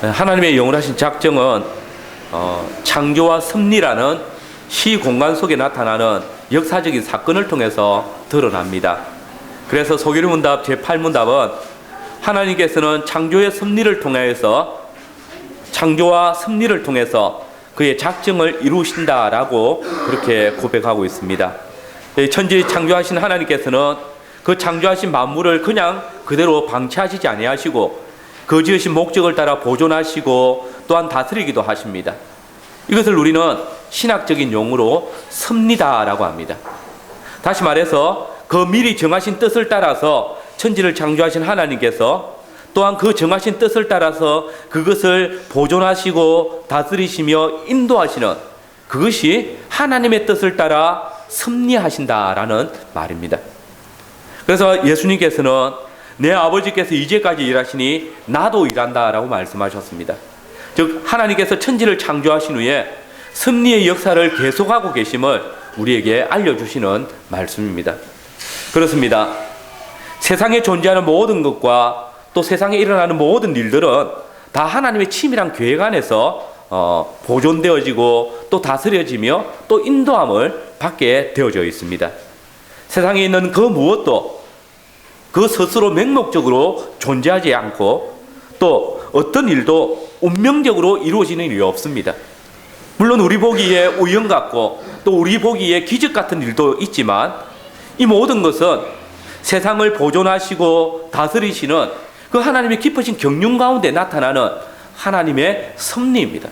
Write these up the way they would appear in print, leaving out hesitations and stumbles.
하나님의 영원하신 작정은 창조와 섭리라는 시공간 속에 나타나는 역사적인 사건을 통해서 드러납니다. 그래서 소규문답 제8문답은 하나님께서는 창조의 섭리를 통해서 창조와 섭리를 통해서 그의 작정을 이루신다라고 그렇게 고백하고 있습니다. 천지 창조하신 하나님께서는 그 창조하신 만물을 그냥 그대로 방치하시지 아니하시고 그 지으신 목적을 따라 보존하시고 또한 다스리기도 하십니다. 이것을 우리는 신학적인 용어로 섭리다라고 합니다. 다시 말해서 그 미리 정하신 뜻을 따라서 천지를 창조하신 하나님께서 또한 그 정하신 뜻을 따라서 그것을 보존하시고 다스리시며 인도하시는 그것이 하나님의 뜻을 따라 섭리하신다라는 말입니다. 그래서 예수님께서는 내 아버지께서 이제까지 일하시니 나도 일한다라고 말씀하셨습니다. 즉 하나님께서 천지를 창조하신 후에 섭리의 역사를 계속하고 계심을 우리에게 알려주시는 말씀입니다. 그렇습니다. 세상에 존재하는 모든 것과 또 세상에 일어나는 모든 일들은 다 하나님의 치밀한 계획 안에서 보존되어지고 또 다스려지며 또 인도함을 받게 되어져 있습니다. 세상에 있는 그 무엇도 그 스스로 맹목적으로 존재하지 않고 또 어떤 일도 운명적으로 이루어지는 일이 없습니다. 물론 우리 보기에 우연 같고 또 우리 보기에 기적 같은 일도 있지만 이 모든 것은 세상을 보존하시고 다스리시는 그 하나님의 깊으신 경륜 가운데 나타나는 하나님의 섭리입니다.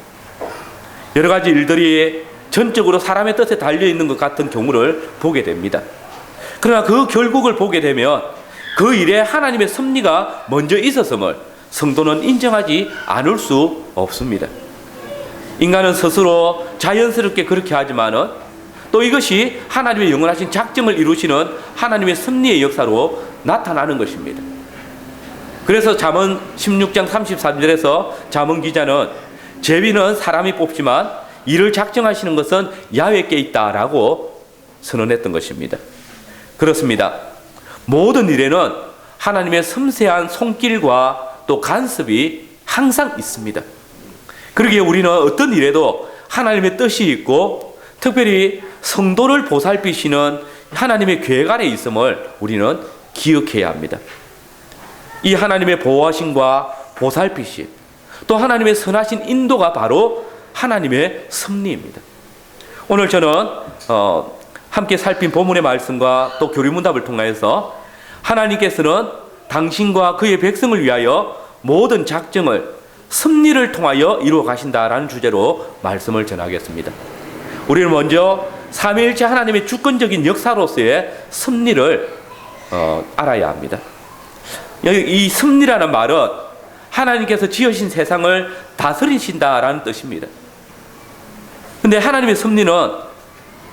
여러 가지 일들이 전적으로 사람의 뜻에 달려있는 것 같은 경우를 보게 됩니다. 그러나 그 결국을 보게 되면 그 일에 하나님의 섭리가 먼저 있었음을 성도는 인정하지 않을 수 없습니다. 인간은 스스로 자연스럽게 그렇게 하지만은 또 이것이 하나님의 영원하신 작정을 이루시는 하나님의 섭리의 역사로 나타나는 것입니다. 그래서 잠언 16장 33절에서 잠언 기자는 제비는 사람이 뽑지만 이를 작정하시는 것은 야훼께 있다라고 선언했던 것입니다. 그렇습니다. 모든 일에는 하나님의 섬세한 손길과 또 간섭이 항상 있습니다. 그러기에 우리는 어떤 일에도 하나님의 뜻이 있고 특별히 성도를 보살피시는 하나님의 계획 아래 있음을 우리는 기억해야 합니다. 이 하나님의 보호하심과 보살피심 또 하나님의 선하신 인도가 바로 하나님의 섭리입니다. 오늘 저는 함께 살핀 본문의 말씀과 또 교리문답을 통하여서 하나님께서는 당신과 그의 백성을 위하여 모든 작정을 섭리를 통하여 이루어 가신다라는 주제로 말씀을 전하겠습니다. 우리는 먼저 삼위일체 하나님의 주권적인 역사로서의 섭리를 알아야 합니다. 여기 이 섭리라는 말은 하나님께서 지으신 세상을 다스리신다라는 뜻입니다. 근데 하나님의 섭리는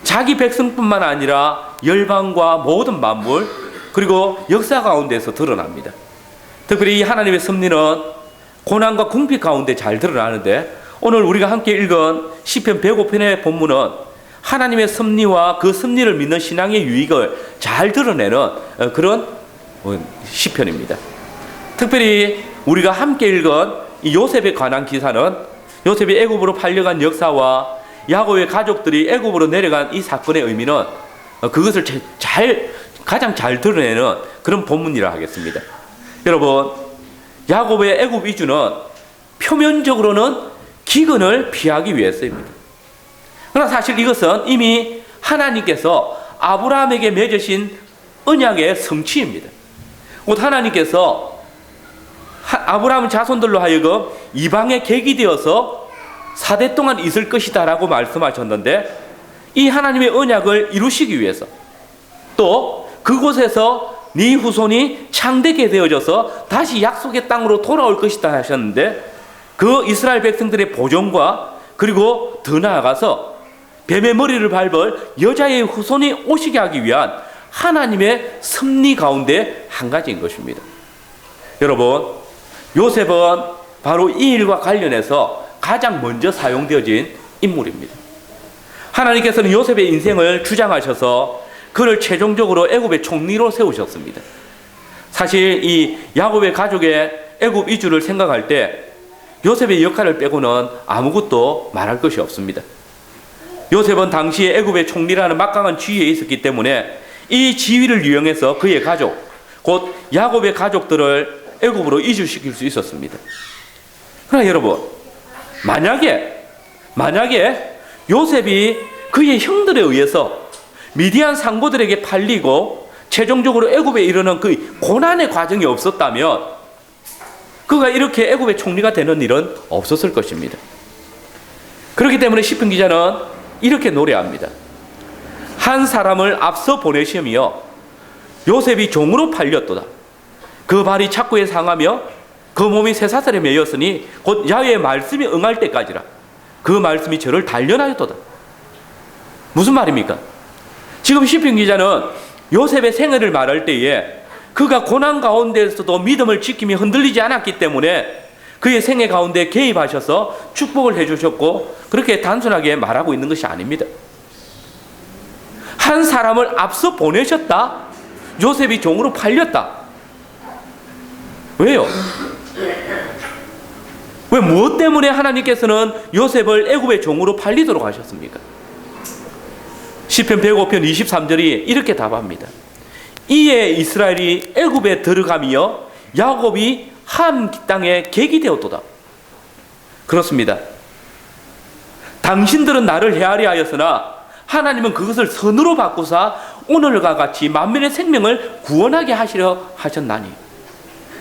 자기 백성뿐만 아니라 열방과 모든 만물 그리고 역사 가운데서 드러납니다. 특별히 이 하나님의 섭리는 고난과 궁핍 가운데 잘 드러나는데 오늘 우리가 함께 읽은 시편 105편의 본문은 하나님의 섭리와 그 섭리를 믿는 신앙의 유익을 잘 드러내는 그런 시편입니다. 특별히 우리가 함께 읽은 이 요셉에 관한 기사는 요셉이 애굽으로 팔려간 역사와 야곱의 가족들이 애굽으로 내려간 이 사건의 의미는 그것을 가장 잘 드러내는 그런 본문이라 하겠습니다. 여러분, 야곱의 애굽 이주는 표면적으로는 기근을 피하기 위해서입니다. 그러나 사실 이것은 이미 하나님께서 아브라함에게 맺으신 언약의 성취입니다. 곧 하나님께서 아브라함 자손들로 하여금 이방의 객이 되어서 4대 동안 있을 것이다 라고 말씀하셨는데 이 하나님의 언약을 이루시기 위해서 또 그곳에서 네 후손이 창대게 되어져서 다시 약속의 땅으로 돌아올 것이다 하셨는데 그 이스라엘 백성들의 보존과 그리고 더 나아가서 뱀의 머리를 밟을 여자의 후손이 오시게 하기 위한 하나님의 섭리 가운데 한 가지인 것입니다. 여러분, 요셉은 바로 이 일과 관련해서 가장 먼저 사용되어진 인물입니다. 하나님께서는 요셉의 인생을 주장하셔서 그를 최종적으로 애굽의 총리로 세우셨습니다. 사실 이 야곱의 가족의 애굽 이주를 생각할 때 요셉의 역할을 빼고는 아무것도 말할 것이 없습니다. 요셉은 당시에 애굽의 총리라는 막강한 지위에 있었기 때문에 이 지위를 이용해서 그의 가족, 곧 야곱의 가족들을 애굽으로 이주시킬 수 있었습니다. 그러나 여러분, 만약에 요셉이 그의 형들에 의해서 미디안 상고들에게 팔리고 최종적으로 애굽에 이르는 그 고난의 과정이 없었다면 그가 이렇게 애굽의 총리가 되는 일은 없었을 것입니다. 그렇기 때문에 시편 기자는 이렇게 노래합니다. 한 사람을 앞서 보내시며 요셉이 종으로 팔렸도다. 그 발이 착고에 상하며 그 몸이 쇠사슬에 매였으니 곧 야훼의 말씀이 응할 때까지라. 그 말씀이 저를 단련하였도다. 무슨 말입니까? 지금 시편 기자는 요셉의 생애를 말할 때에 그가 고난 가운데에서도 믿음을 지키며 흔들리지 않았기 때문에 그의 생애 가운데 개입하셔서 축복을 해주셨고 그렇게 단순하게 말하고 있는 것이 아닙니다. 한 사람을 앞서 보내셨다. 요셉이 종으로 팔렸다. 왜요? 왜 무엇 때문에 하나님께서는 요셉을 애굽의 종으로 팔리도록 하셨습니까? 시편 105편 23절이 이렇게 답합니다. 이에 이스라엘이 애굽에 들어가며 야곱이 한 땅에 객이 되었도다. 그렇습니다. 당신들은 나를 헤아려 하였으나 하나님은 그것을 선으로 바꾸사 오늘과 같이 만민의 생명을 구원하게 하시려 하셨나니.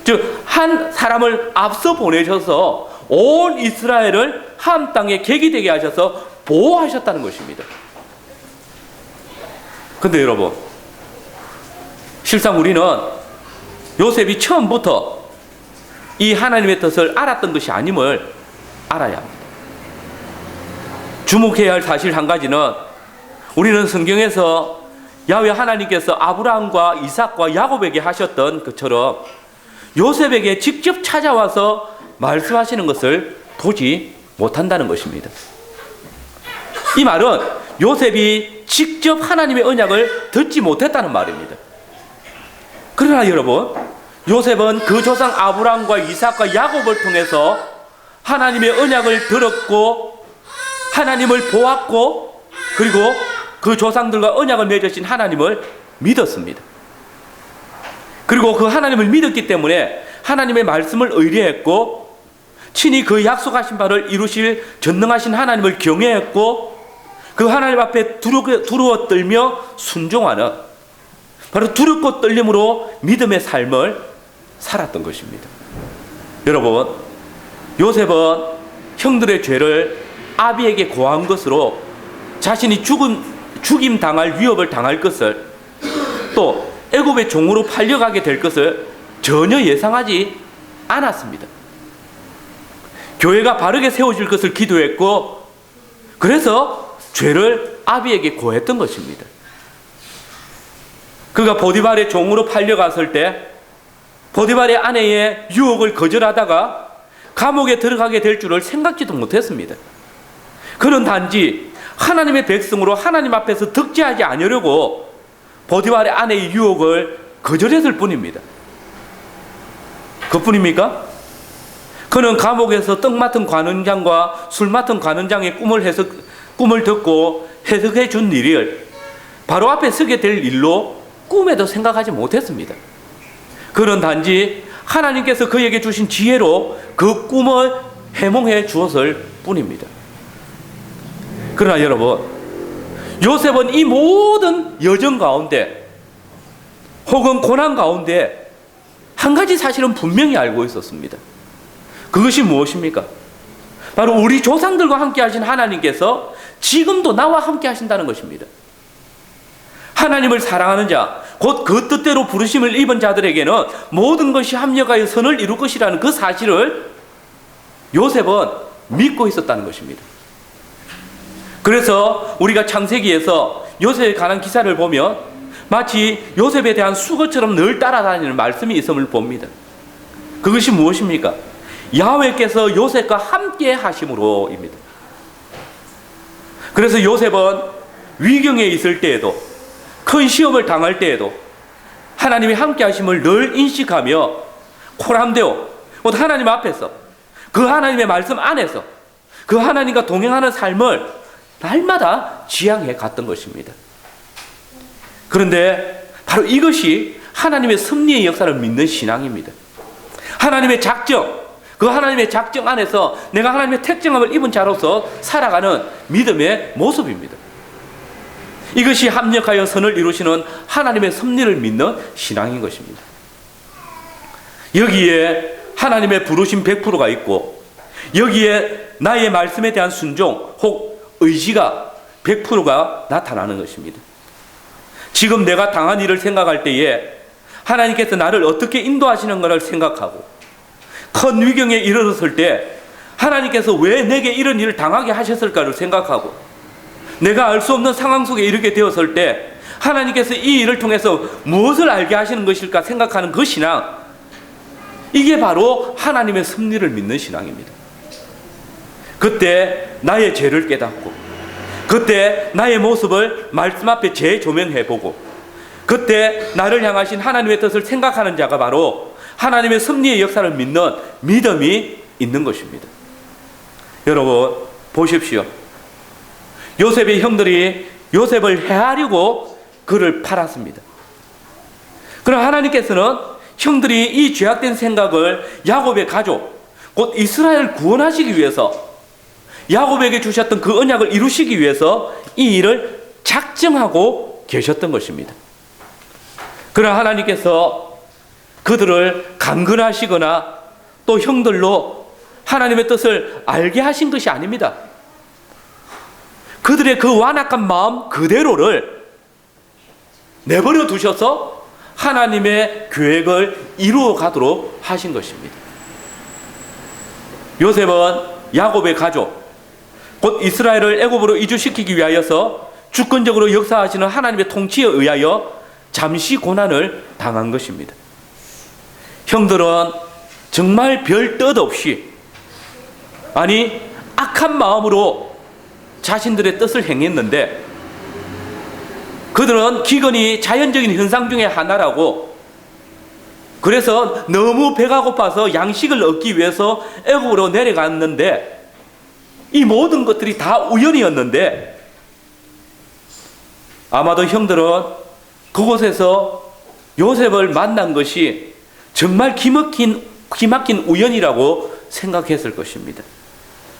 즉 한 사람을 앞서 보내셔서 온 이스라엘을 한 땅에 객이 되게 하셔서 보호하셨다는 것입니다. 근데 여러분, 실상 우리는 요셉이 처음부터 이 하나님의 뜻을 알았던 것이 아님을 알아야 합니다. 주목해야 할 사실 한 가지는 우리는 성경에서 야훼 하나님께서 아브라함과 이삭과 야곱에게 하셨던 것처럼 요셉에게 직접 찾아와서 말씀하시는 것을 보지 못한다는 것입니다. 이 말은 요셉이 직접 하나님의 언약을 듣지 못했다는 말입니다. 그러나 여러분, 요셉은 그 조상 아브라함과 이삭과 야곱을 통해서 하나님의 언약을 들었고 하나님을 보았고 그리고 그 조상들과 언약을 맺으신 하나님을 믿었습니다. 그리고 그 하나님을 믿었기 때문에 하나님의 말씀을 의뢰했고 친히 그 약속하신 바를 이루실 전능하신 하나님을 경외했고 그 하나님 앞에 두려워 떨며 순종하는 바로 두렵고 떨림으로 믿음의 삶을 살았던 것입니다. 여러분, 요셉은 형들의 죄를 아비에게 고한 것으로 자신이 죽임 당할 위협을 당할 것을 또 애굽의 종으로 팔려가게 될 것을 전혀 예상하지 않았습니다. 교회가 바르게 세워질 것을 기도했고 그래서 죄를 아비에게 고했던 것입니다. 그가 보디발의 종으로 팔려갔을 때 보디발의 아내의 유혹을 거절하다가 감옥에 들어가게 될 줄을 생각지도 못했습니다. 그는 단지 하나님의 백성으로 하나님 앞에서 득제하지 않으려고 보디발의 아내의 유혹을 거절했을 뿐입니다. 그뿐입니까? 그는 감옥에서 떡 맡은 관원장과 술 맡은 관원장의 꿈을 듣고 해석해 준 일을 바로 앞에 서게 될 일로 꿈에도 생각하지 못했습니다. 그는 단지 하나님께서 그에게 주신 지혜로 그 꿈을 해몽해 주었을 뿐입니다. 그러나 여러분, 요셉은 이 모든 여정 가운데 혹은 고난 가운데 한 가지 사실은 분명히 알고 있었습니다. 그것이 무엇입니까? 바로 우리 조상들과 함께 하신 하나님께서 지금도 나와 함께 하신다는 것입니다. 하나님을 사랑하는 자, 곧 그 뜻대로 부르심을 입은 자들에게는 모든 것이 합력하여 선을 이룰 것이라는 그 사실을 요셉은 믿고 있었다는 것입니다. 그래서 우리가 창세기에서 요셉에 관한 기사를 보면 마치 요셉에 대한 수거처럼 늘 따라다니는 말씀이 있음을 봅니다. 그것이 무엇입니까? 야훼께서 요셉과 함께 하심으로입니다. 그래서 요셉은 위경에 있을 때에도 큰 시험을 당할 때에도 하나님이 함께 하심을 늘 인식하며 코람데오, 하나님 앞에서 그 하나님의 말씀 안에서 그 하나님과 동행하는 삶을 날마다 지향해 갔던 것입니다. 그런데 바로 이것이 하나님의 섭리의 역사를 믿는 신앙입니다. 하나님의 작정, 그 하나님의 작정 안에서 내가 하나님의 택정함을 입은 자로서 살아가는 믿음의 모습입니다. 이것이 합력하여 선을 이루시는 하나님의 섭리를 믿는 신앙인 것입니다. 여기에 하나님의 부르심 100%가 있고, 여기에 나의 말씀에 대한 순종 혹 의지가 100%가 나타나는 것입니다. 지금 내가 당한 일을 생각할 때에 하나님께서 나를 어떻게 인도하시는 것을 생각하고, 큰 위경에 이르렀을 때 하나님께서 왜 내게 이런 일을 당하게 하셨을까를 생각하고, 내가 알 수 없는 상황 속에 이르게 되었을 때 하나님께서 이 일을 통해서 무엇을 알게 하시는 것일까 생각하는 그 신앙, 이게 바로 하나님의 섭리를 믿는 신앙입니다. 그때 나의 죄를 깨닫고, 그때 나의 모습을 말씀 앞에 재조명해보고, 그때 나를 향하신 하나님의 뜻을 생각하는 자가 바로 하나님의 섭리의 역사를 믿는 믿음이 있는 것입니다. 여러분 보십시오. 요셉의 형들이 요셉을 해하려고 그를 팔았습니다. 그러나 하나님께서는 형들이 이 죄악된 생각을 야곱의 가족, 곧 이스라엘을 구원하시기 위해서, 야곱에게 주셨던 그 언약을 이루시기 위해서 이 일을 작정하고 계셨던 것입니다. 그러나 하나님께서 그들을 강건하시거나 또 형들로 하나님의 뜻을 알게 하신 것이 아닙니다. 그들의 그 완악한 마음 그대로를 내버려 두셔서 하나님의 계획을 이루어 가도록 하신 것입니다. 요셉은 야곱의 가족, 곧 이스라엘을 애굽으로 이주시키기 위하여서 주권적으로 역사하시는 하나님의 통치에 의하여 잠시 고난을 당한 것입니다. 형들은 정말 별 뜻 없이, 아니 악한 마음으로 자신들의 뜻을 행했는데, 그들은 기근이 자연적인 현상 중에 하나라고, 그래서 너무 배가 고파서 양식을 얻기 위해서 애굽으로 내려갔는데, 이 모든 것들이 다 우연이었는데, 아마도 형들은 그곳에서 요셉을 만난 것이 정말 기막힌 우연이라고 생각했을 것입니다.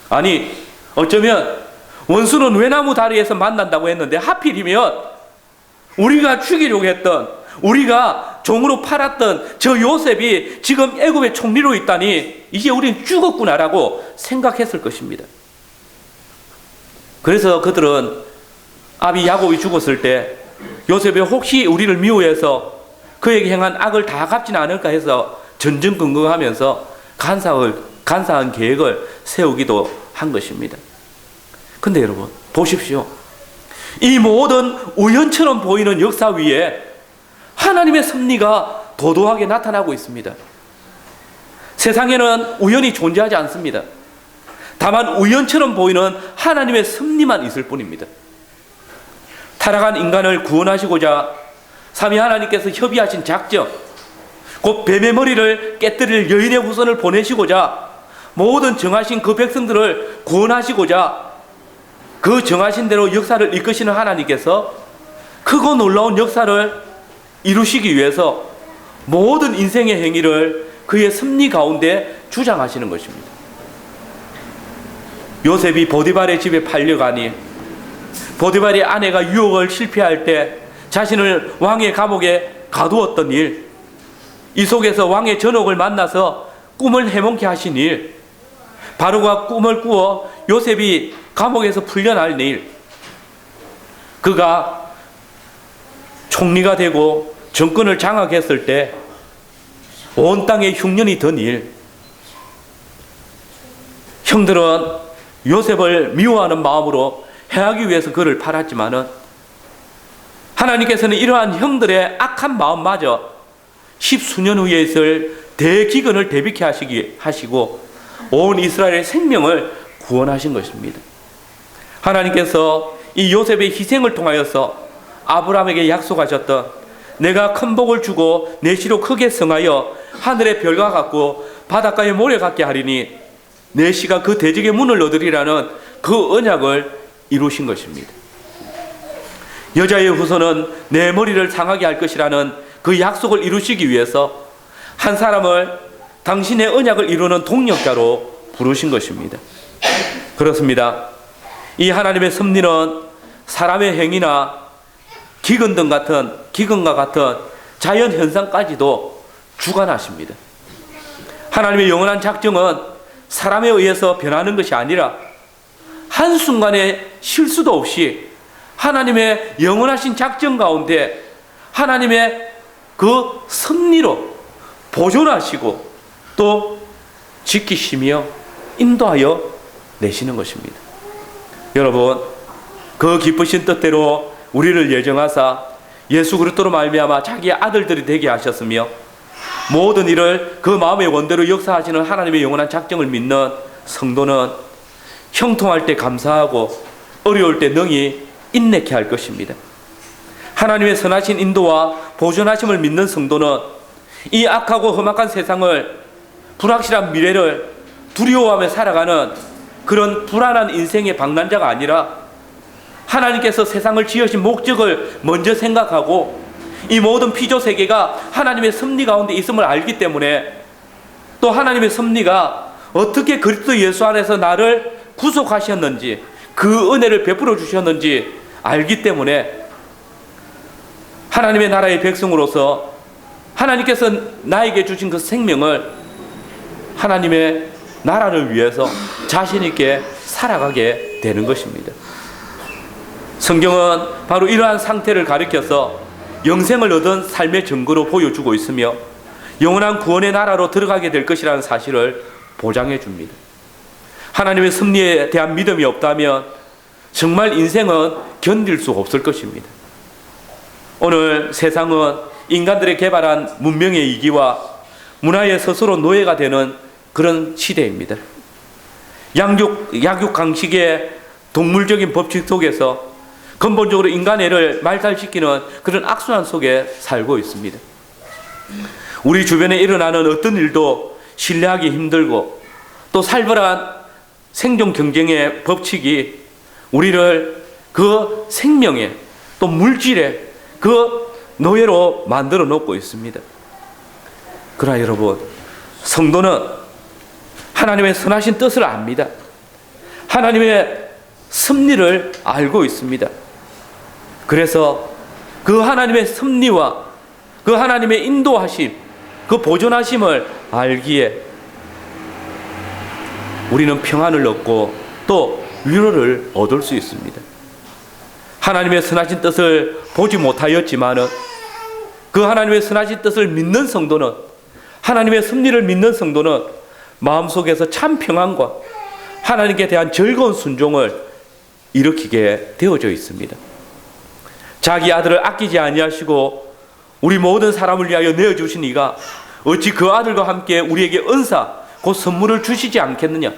아니 어쩌면 원수는 외나무 다리에서 만난다고 했는데, 하필이면 우리가 죽이려고 했던, 우리가 종으로 팔았던 저 요셉이 지금 애굽의 총리로 있다니 이제 우리는 죽었구나라고 생각했을 것입니다. 그래서 그들은 아비 야곱이 죽었을 때 요셉이 혹시 우리를 미워해서 그에게 행한 악을 다 갚지는 않을까 해서 전전긍긍하면서 간사한 계획을 세우기도 한 것입니다. 근데 여러분 보십시오. 이 모든 우연처럼 보이는 역사 위에 하나님의 섭리가 도도하게 나타나고 있습니다. 세상에는 우연이 존재하지 않습니다. 다만 우연처럼 보이는 하나님의 섭리만 있을 뿐입니다. 타락한 인간을 구원하시고자 삼위 하나님께서 협의하신 작정, 곧 뱀의 머리를 깨뜨릴 여인의 후손을 보내시고자 모든 정하신 그 백성들을 구원하시고자 그 정하신 대로 역사를 이끄시는 하나님께서 크고 놀라운 역사를 이루시기 위해서 모든 인생의 행위를 그의 섭리 가운데 주장하시는 것입니다. 요셉이 보디발의 집에 팔려가니, 보디발의 아내가 유혹을 실패할 때 자신을 왕의 감옥에 가두었던 일, 이 속에서 왕의 전옥을 만나서 꿈을 해몽케 하신 일, 바로가 꿈을 꾸어 요셉이 감옥에서 풀려날 일, 그가 총리가 되고 정권을 장악했을 때 온 땅에 흉년이 든 일, 형들은 요셉을 미워하는 마음으로 해하기 위해서 그를 팔았지만은 하나님께서는 이러한 형들의 악한 마음마저 십수년 후에 있을 대기근을 대비케 하시고 온 이스라엘의 생명을 구원하신 것입니다. 하나님께서 이 요셉의 희생을 통하여서 아브라함에게 약속하셨던 내가 큰 복을 주고 내 시로 크게 성하여 하늘의 별과 같고 바닷가의 모래 같게 하리니 내 씨가 그 대적의 문을 얻으리라는 그 언약을 이루신 것입니다. 여자의 후손은 내 머리를 상하게 할 것이라는 그 약속을 이루시기 위해서 한 사람을 당신의 언약을 이루는 동력자로 부르신 것입니다. 그렇습니다. 이 하나님의 섭리는 사람의 행위나 기근과 같은 자연 현상까지도 주관하십니다. 하나님의 영원한 작정은 사람에 의해서 변하는 것이 아니라 한순간의 실수도 없이 하나님의 영원하신 작정 가운데 하나님의 그 섭리로 보존하시고 또 지키시며 인도하여 내시는 것입니다. 여러분, 그 기쁘신 뜻대로 우리를 예정하사 예수 그리스도로 말미암아 자기의 아들들이 되게 하셨으며 모든 일을 그 마음의 원대로 역사하시는 하나님의 영원한 작정을 믿는 성도는 형통할 때 감사하고 어려울 때 능히 인내케 할 것입니다. 하나님의 선하신 인도와 보존하심을 믿는 성도는 이 악하고 험악한 세상을, 불확실한 미래를 두려워하며 살아가는 그런 불안한 인생의 방랑자가 아니라 하나님께서 세상을 지으신 목적을 먼저 생각하고 이 모든 피조 세계가 하나님의 섭리 가운데 있음을 알기 때문에 또 하나님의 섭리가 어떻게 그리스도 예수 안에서 나를 구속하셨는지 그 은혜를 베풀어 주셨는지 알기 때문에 하나님의 나라의 백성으로서 하나님께서 나에게 주신 그 생명을 하나님의 나라를 위해서 자신 있게 살아가게 되는 것입니다. 성경은 바로 이러한 상태를 가리켜서 영생을 얻은 삶의 증거로 보여주고 있으며 영원한 구원의 나라로 들어가게 될 것이라는 사실을 보장해 줍니다. 하나님의 섭리에 대한 믿음이 없다면 정말 인생은 견딜 수 없을 것입니다. 오늘 세상은 인간들의 개발한 문명의 이기와 문화의 스스로 노예가 되는 그런 시대입니다. 약육 강식의 동물적인 법칙 속에서 근본적으로 인간애를 말살시키는 그런 악순환 속에 살고 있습니다. 우리 주변에 일어나는 어떤 일도 신뢰하기 힘들고 또 살벌한 생존 경쟁의 법칙이 우리를 그 생명에 또 물질에 그 노예로 만들어 놓고 있습니다. 그러나 여러분, 성도는 하나님의 선하신 뜻을 압니다. 하나님의 섭리를 알고 있습니다. 그래서 그 하나님의 섭리와 그 하나님의 인도하심, 그 보존하심을 알기에 우리는 평안을 얻고 또 위로를 얻을 수 있습니다. 하나님의 선하신 뜻을 보지 못하였지만은 그 하나님의 선하신 뜻을 믿는 성도는, 하나님의 섭리를 믿는 성도는 마음속에서 참 평안과 하나님께 대한 즐거운 순종을 일으키게 되어져 있습니다. 자기 아들을 아끼지 아니하시고 우리 모든 사람을 위하여 내어주신 이가 어찌 그 아들과 함께 우리에게 은사 곧 선물을 주시지 않겠느냐?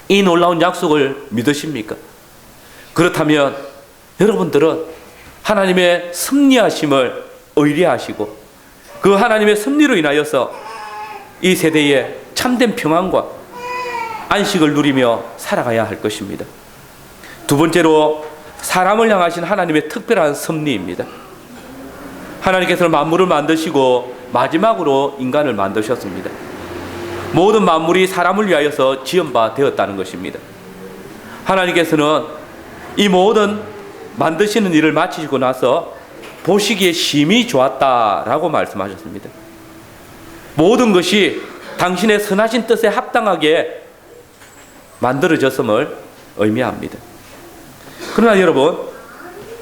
이 놀라운 약속을 믿으십니까? 그렇다면 여러분들은 하나님의 섭리하심을 의뢰하시고 그 하나님의 섭리로 인하여서 이 세대에 참된 평안과 안식을 누리며 살아가야 할 것입니다. 두 번째로 사람을 향하신 하나님의 특별한 섭리입니다. 하나님께서는 만물을 만드시고 마지막으로 인간을 만드셨습니다. 모든 만물이 사람을 위하여서 지은 바 되었다는 것입니다. 하나님께서는 이 모든 만드시는 일을 마치시고 나서 보시기에 심히 좋았다라고 말씀하셨습니다. 모든 것이 당신의 선하신 뜻에 합당하게 만들어졌음을 의미합니다. 그러나 여러분,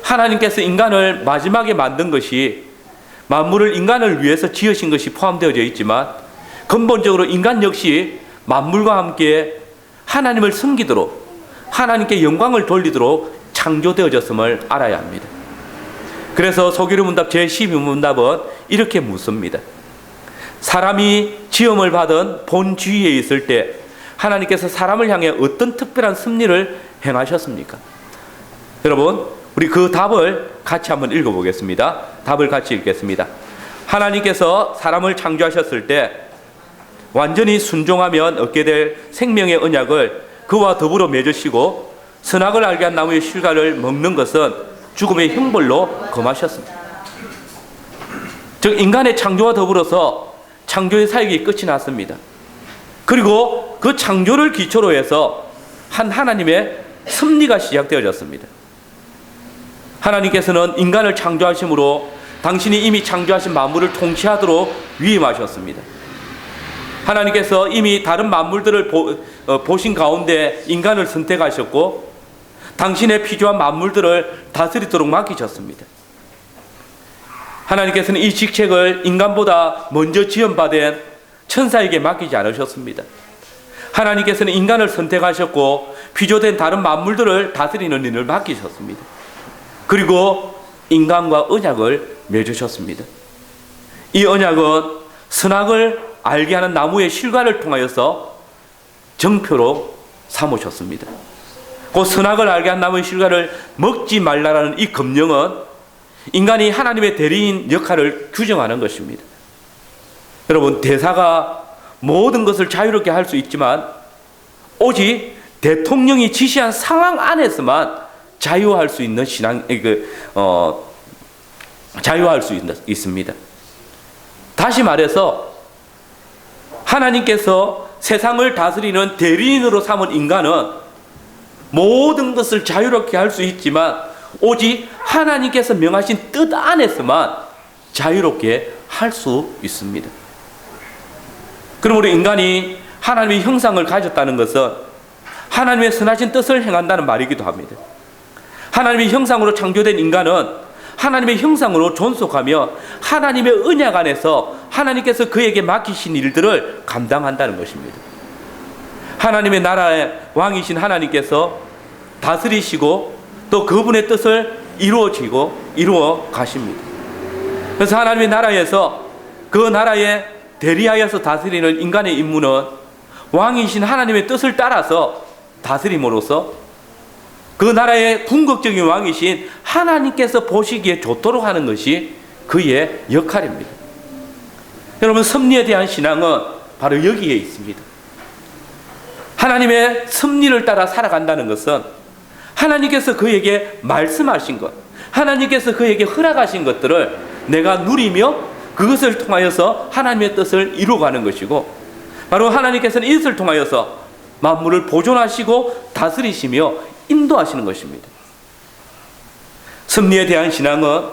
하나님께서 인간을 마지막에 만든 것이 만물을 인간을 위해서 지으신 것이 포함되어져 있지만 근본적으로 인간 역시 만물과 함께 하나님을 섬기도록 하나님께 영광을 돌리도록 창조되어졌음을 알아야 합니다. 그래서 소규리 문답 제12문답은 이렇게 묻습니다. 사람이 지음을 받은 본주의에 있을 때 하나님께서 사람을 향해 어떤 특별한 섭리를 행하셨습니까? 여러분, 우리 그 답을 같이 한번 읽어보겠습니다. 답을 같이 읽겠습니다. 하나님께서 사람을 창조하셨을 때 완전히 순종하면 얻게 될 생명의 언약을 그와 더불어 맺으시고 선악을 알게 한 나무의 실과를 먹는 것은 죽음의 형벌로 금하셨습니다. 즉 인간의 창조와 더불어서 창조의 사역이 끝이 났습니다. 그리고 그 창조를 기초로 해서 하나님의 섭리가 시작되어졌습니다. 하나님께서는 인간을 창조하심으로 당신이 이미 창조하신 만물을 통치하도록 위임하셨습니다. 하나님께서 이미 다른 만물들을 보신 가운데 인간을 선택하셨고 당신의 피조한 만물들을 다스리도록 맡기셨습니다. 하나님께서는 이 직책을 인간보다 먼저 지음받은 천사에게 맡기지 않으셨습니다. 하나님께서는 인간을 선택하셨고 피조된 다른 만물들을 다스리는 일을 맡기셨습니다. 그리고 인간과 언약을 맺으셨습니다. 이 언약은 선악을 알게 하는 나무의 실과를 통하여서 정표로 삼으셨습니다. 그 선악을 알게 한 나무의 실과를 먹지 말라라는 이 금령은 인간이 하나님의 대리인 역할을 규정하는 것입니다. 여러분, 대사가 모든 것을 자유롭게 할 수 있지만 오직 대통령이 지시한 상황 안에서만 자유할 수 있는 자유할 수 있습니다. 다시 말해서 하나님께서 세상을 다스리는 대리인으로 삼은 인간은 모든 것을 자유롭게 할 수 있지만 오직 하나님께서 명하신 뜻 안에서만 자유롭게 할 수 있습니다. 그러므로 인간이 하나님의 형상을 가졌다는 것은 하나님의 선하신 뜻을 행한다는 말이기도 합니다. 하나님의 형상으로 창조된 인간은 하나님의 형상으로 존속하며 하나님의 언약 안에서 하나님께서 그에게 맡기신 일들을 감당한다는 것입니다. 하나님의 나라의 왕이신 하나님께서 다스리시고 또 그분의 뜻을 이루어 가십니다. 그래서 하나님의 나라에서 그 나라에 대리하여서 다스리는 인간의 임무는 왕이신 하나님의 뜻을 따라서 다스림으로써 그 나라의 궁극적인 왕이신 하나님께서 보시기에 좋도록 하는 것이 그의 역할입니다. 여러분, 섭리에 대한 신앙은 바로 여기에 있습니다. 하나님의 섭리를 따라 살아간다는 것은 하나님께서 그에게 말씀하신 것, 하나님께서 그에게 허락하신 것들을 내가 누리며 그것을 통하여서 하나님의 뜻을 이루어가는 것이고, 바로 하나님께서는 이것을 통하여서 만물을 보존하시고 다스리시며 인도하시는 것입니다. 섭리에 대한 신앙은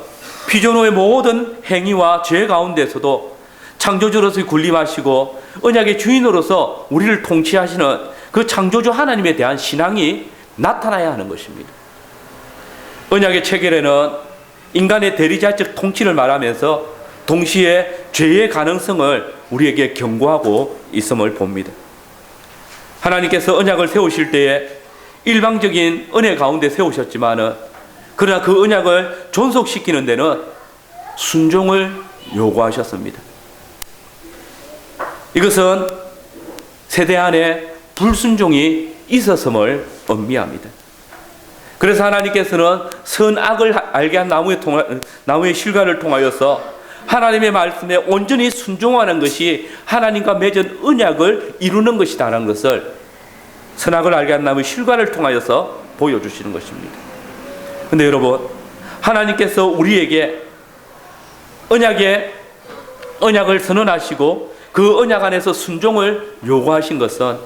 피조노의 모든 행위와 죄 가운데서도 창조주로서의 군림하시고 언약의 주인으로서 우리를 통치하시는 그 창조주 하나님에 대한 신앙이 나타나야 하는 것입니다. 언약의 체결에는 인간의 대리자적 통치를 말하면서 동시에 죄의 가능성을 우리에게 경고하고 있음을 봅니다. 하나님께서 언약을 세우실 때에 일방적인 은혜 가운데 세우셨지만은 그러나 그 언약을 존속시키는 데는 순종을 요구하셨습니다. 이것은 세대 안에 불순종이 있었음을 의미합니다. 그래서 하나님께서는 선악을 알게 한 나무의 실과를 통하여서 하나님의 말씀에 온전히 순종하는 것이 하나님과 맺은 언약을 이루는 것이다라는 것을 선악을 알게 한 나무의 실과를 통하여서 보여주시는 것입니다. 그런데 여러분, 하나님께서 우리에게 언약을 선언하시고 그 언약 안에서 순종을 요구하신 것은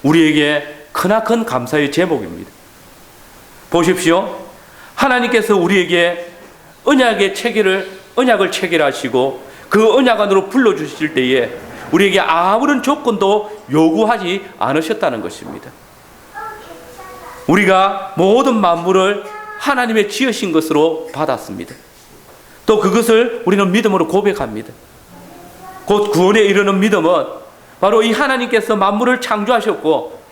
우리에게 크나큰 감사의 제목입니다. 보십시오. 하나님께서 우리에게 언약을 체결하시고 그 언약 안으로 불러주실 때에 우리에게 아무런 조건도 요구하지 않으셨다는 것입니다. 우리가 모든 만물을 하나님의 지으신 것으로 받았습니다. 또 그것을 우리는 믿음으로 고백합니다. 곧 구원에 이르는 믿음은 바로 이 하나님께서 만물을 창조하셨고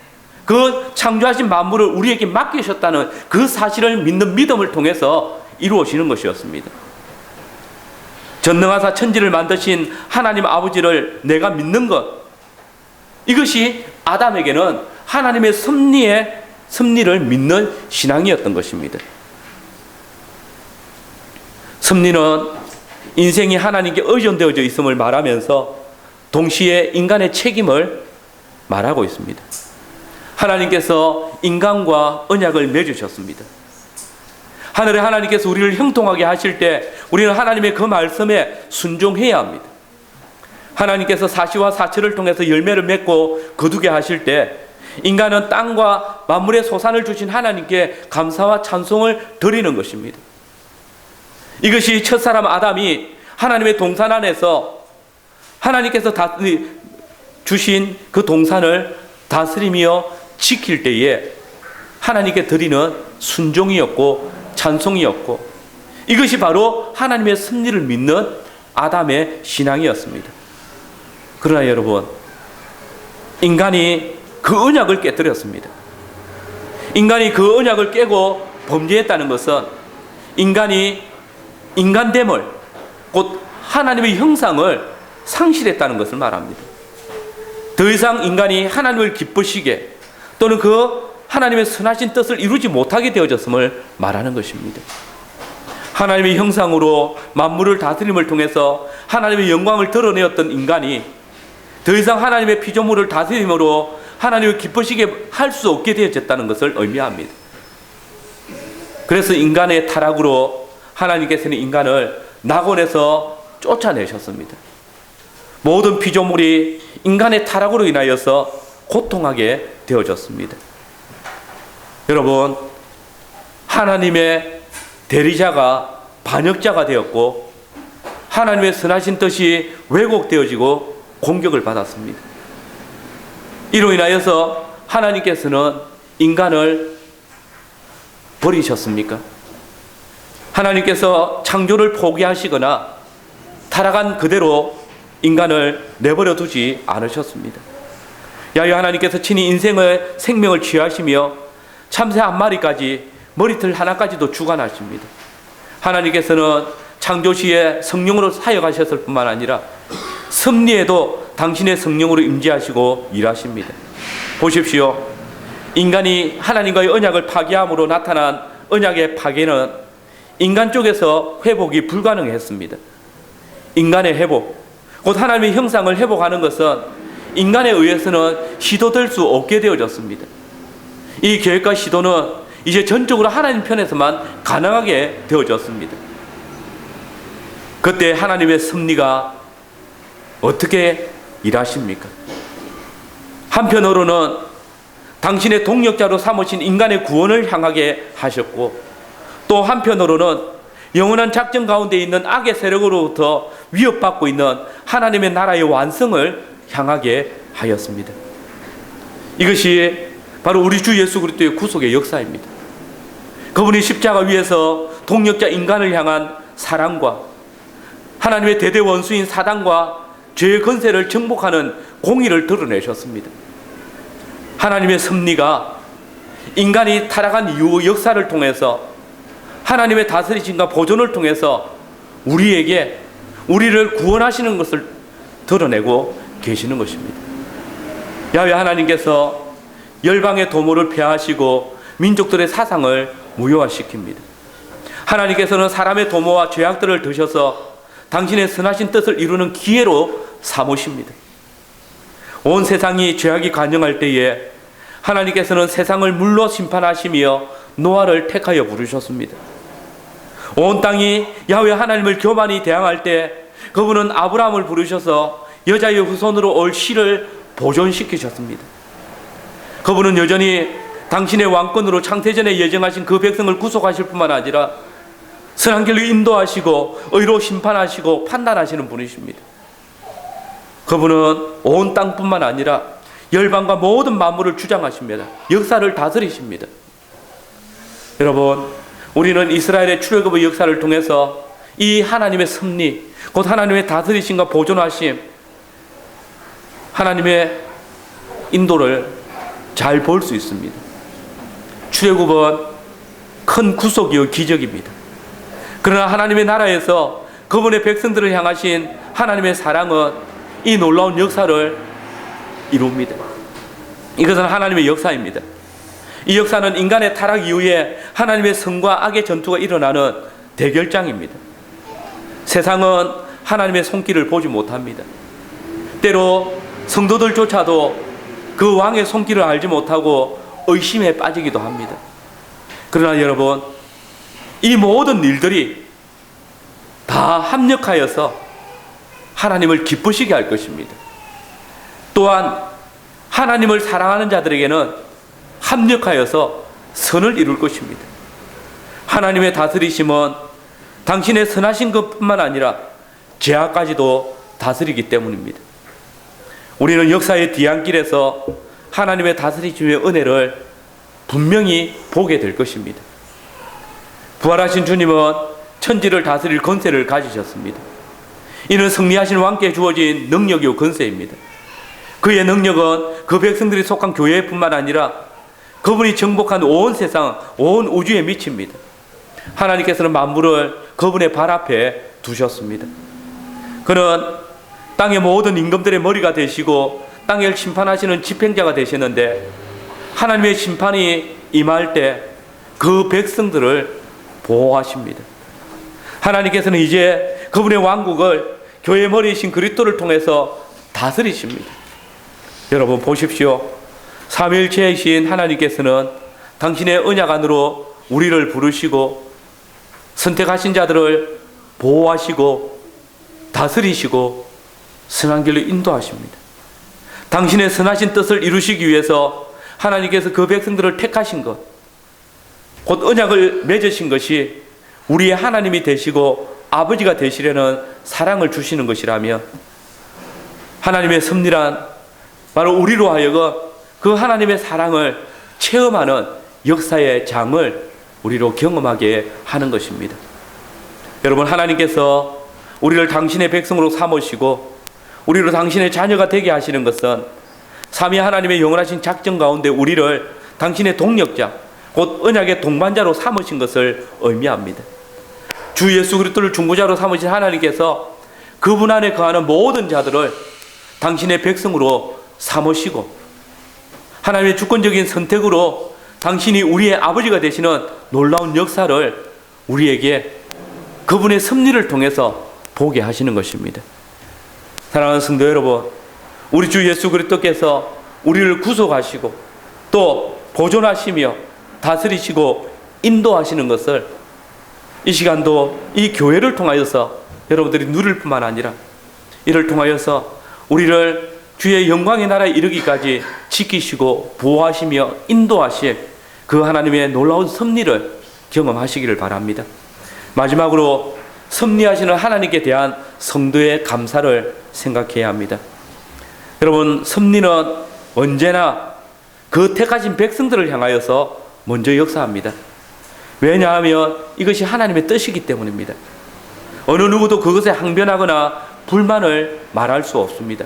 그 창조하신 만물을 우리에게 맡기셨다는 그 사실을 믿는 믿음을 통해서 이루어지는 것이었습니다. 전능하사 천지를 만드신 하나님 아버지를 내가 믿는 것, 이것이 아담에게는 하나님의 섭리를 믿는 신앙이었던 것입니다. 섭리는 인생이 하나님께 의존되어져 있음을 말하면서 동시에 인간의 책임을 말하고 있습니다. 하나님께서 인간과 언약을 맺으셨습니다. 하늘의 하나님께서 우리를 형통하게 하실 때 우리는 하나님의 그 말씀에 순종해야 합니다. 하나님께서 사시와 사철을 통해서 열매를 맺고 거두게 하실 때 인간은 땅과 만물의 소산을 주신 하나님께 감사와 찬송을 드리는 것입니다. 이것이 첫사람 아담이 하나님의 동산 안에서 하나님께서 주신 그 동산을 다스리며 지킬 때에 하나님께 드리는 순종이었고 찬송이었고, 이것이 바로 하나님의 섭리를 믿는 아담의 신앙이었습니다. 그러나 여러분, 인간이 그 언약을 깨뜨렸습니다. 인간이 그 언약을 깨고 범죄했다는 것은 인간이 인간됨을, 곧 하나님의 형상을 상실했다는 것을 말합니다. 더 이상 인간이 하나님을 기쁘시게 또는 그 하나님의 선하신 뜻을 이루지 못하게 되어졌음을 말하는 것입니다. 하나님의 형상으로 만물을 다스림을 통해서 하나님의 영광을 드러내었던 인간이 더 이상 하나님의 피조물을 다스림으로 하나님을 기쁘시게 할 수 없게 되어졌다는 것을 의미합니다. 그래서 인간의 타락으로 하나님께서는 인간을 낙원에서 쫓아내셨습니다. 모든 피조물이 인간의 타락으로 인하여서 고통하게 되어졌습니다. 여러분, 하나님의 대리자가 반역자가 되었고 하나님의 선하신 뜻이 왜곡되어지고 공격을 받았습니다. 이로 인하여서 하나님께서는 인간을 버리셨습니까? 하나님께서 창조를 포기하시거나 타락한 그대로 인간을 내버려 두지 않으셨습니다. 야훼 하나님께서 친히 인생의 생명을 취하시며 참새 한 마리까지, 머리털 하나까지도 주관하십니다. 하나님께서는 창조시에 성령으로 사역하셨을 뿐만 아니라 섭리에도 당신의 성령으로 임재하시고 일하십니다. 보십시오. 인간이 하나님과의 언약을 파기함으로 나타난 언약의 파괴는 인간 쪽에서 회복이 불가능했습니다. 인간의 회복, 곧 하나님의 형상을 회복하는 것은 인간에 의해서는 시도될 수 없게 되어졌습니다. 이 계획과 시도는 이제 전적으로 하나님 편에서만 가능하게 되어졌습니다. 그때 하나님의 섭리가 어떻게 일하십니까? 한편으로는 당신의 동력자로 삼으신 인간의 구원을 향하게 하셨고, 또 한편으로는 영원한 작정 가운데 있는 악의 세력으로부터 위협받고 있는 하나님의 나라의 완성을 향하게 하였습니다. 이것이 바로 우리 주 예수 그리스도의 구속의 역사입니다. 그분이 십자가 위에서 동력자 인간을 향한 사랑과 하나님의 대대 원수인 사단과 죄의 권세를 정복하는 공의를 드러내셨습니다. 하나님의 섭리가 인간이 타락한 이후 역사를 통해서 하나님의 다스리심과 보존을 통해서 우리를 구원하시는 것을 드러내고 계시는 것입니다. 야훼 하나님께서 열방의 도모를 폐하시고 민족들의 사상을 무효화시킵니다. 하나님께서는 사람의 도모와 죄악들을 드셔서 당신의 선하신 뜻을 이루는 기회로 삼으십니다. 온 세상이 죄악이 간영할 때에 하나님께서는 세상을 물로 심판하시며 노아를 택하여 부르셨습니다. 온 땅이 야훼 하나님을 교만히 대항할 때 그분은 아브라함을 부르셔서 여자의 후손으로 올 씨를 보존시키셨습니다. 그분은 여전히 당신의 왕권으로 창세전에 예정하신 그 백성을 구속하실 뿐만 아니라 선한 길로 인도하시고 의로 심판하시고 판단하시는 분이십니다. 그분은 온 땅뿐만 아니라 열방과 모든 만물을 주장하십니다. 역사를 다스리십니다. 여러분, 우리는 이스라엘의 출애굽의 역사를 통해서 이 하나님의 섭리, 곧 하나님의 다스리심과 보존하심, 하나님의 인도를 잘 볼 수 있습니다. 출애굽은 큰 구속이요 기적입니다. 그러나 하나님의 나라에서 그분의 백성들을 향하신 하나님의 사랑은 이 놀라운 역사를 이룹니다. 이것은 하나님의 역사입니다. 이 역사는 인간의 타락 이후에 하나님의 선과 악의 전투가 일어나는 대결장입니다. 세상은 하나님의 손길을 보지 못합니다. 때로 성도들조차도 그 왕의 손길을 알지 못하고 의심에 빠지기도 합니다. 그러나 여러분, 이 모든 일들이 다 합력하여서 하나님을 기쁘시게 할 것입니다. 또한 하나님을 사랑하는 자들에게는 합력하여서 선을 이룰 것입니다. 하나님의 다스리심은 당신의 선하신 것뿐만 아니라 죄악까지도 다스리기 때문입니다. 우리는 역사의 뒤안길에서 하나님의 다스리심의 은혜를 분명히 보게 될 것입니다. 부활하신 주님은 천지를 다스릴 권세를 가지셨습니다. 이는 승리하신 왕께 주어진 능력이요 권세입니다. 그의 능력은 그 백성들이 속한 교회뿐만 아니라 그분이 정복한 온 세상, 온 우주에 미칩니다. 하나님께서는 만물을 그분의 발 앞에 두셨습니다. 그는 땅의 모든 임금들의 머리가 되시고 땅을 심판하시는 집행자가 되셨는데, 하나님의 심판이 임할 때 그 백성들을 보호하십니다. 하나님께서는 이제 그분의 왕국을 교회의 머리이신 그리스도를 통해서 다스리십니다. 여러분 보십시오. 삼위일체이신 하나님께서는 당신의 언약 안으로 우리를 부르시고 선택하신 자들을 보호하시고 다스리시고 선한 길로 인도하십니다. 당신의 선하신 뜻을 이루시기 위해서 하나님께서 그 백성들을 택하신 것, 곧 언약을 맺으신 것이 우리의 하나님이 되시고 아버지가 되시려는 사랑을 주시는 것이라며, 하나님의 섭리란 바로 우리로 하여금 그 하나님의 사랑을 체험하는 역사의 장을 우리로 경험하게 하는 것입니다. 여러분, 하나님께서 우리를 당신의 백성으로 삼으시고 우리로 당신의 자녀가 되게 하시는 것은 삼위 하나님의 영원하신 작정 가운데 우리를 당신의 동력자, 곧 언약의 동반자로 삼으신 것을 의미합니다. 주 예수 그리스도를 중보자로 삼으신 하나님께서 그분 안에 거하는 모든 자들을 당신의 백성으로 삼으시고, 하나님의 주권적인 선택으로 당신이 우리의 아버지가 되시는 놀라운 역사를 우리에게 그분의 섭리를 통해서 보게 하시는 것입니다. 사랑하는 성도 여러분, 우리 주 예수 그리스도께서 우리를 구속하시고 또 보존하시며 다스리시고 인도하시는 것을 이 시간도 이 교회를 통하여서 여러분들이 누릴 뿐만 아니라 이를 통하여서 우리를 주의 영광의 나라에 이르기까지 지키시고 보호하시며 인도하실 그 하나님의 놀라운 섭리를 경험하시기를 바랍니다. 마지막으로 섭리하시는 하나님께 대한 성도의 감사를 생각해야 합니다. 여러분, 섭리는 언제나 그 택하신 백성들을 향하여서 먼저 역사합니다. 왜냐하면 이것이 하나님의 뜻이기 때문입니다. 어느 누구도 그것에 항변하거나 불만을 말할 수 없습니다.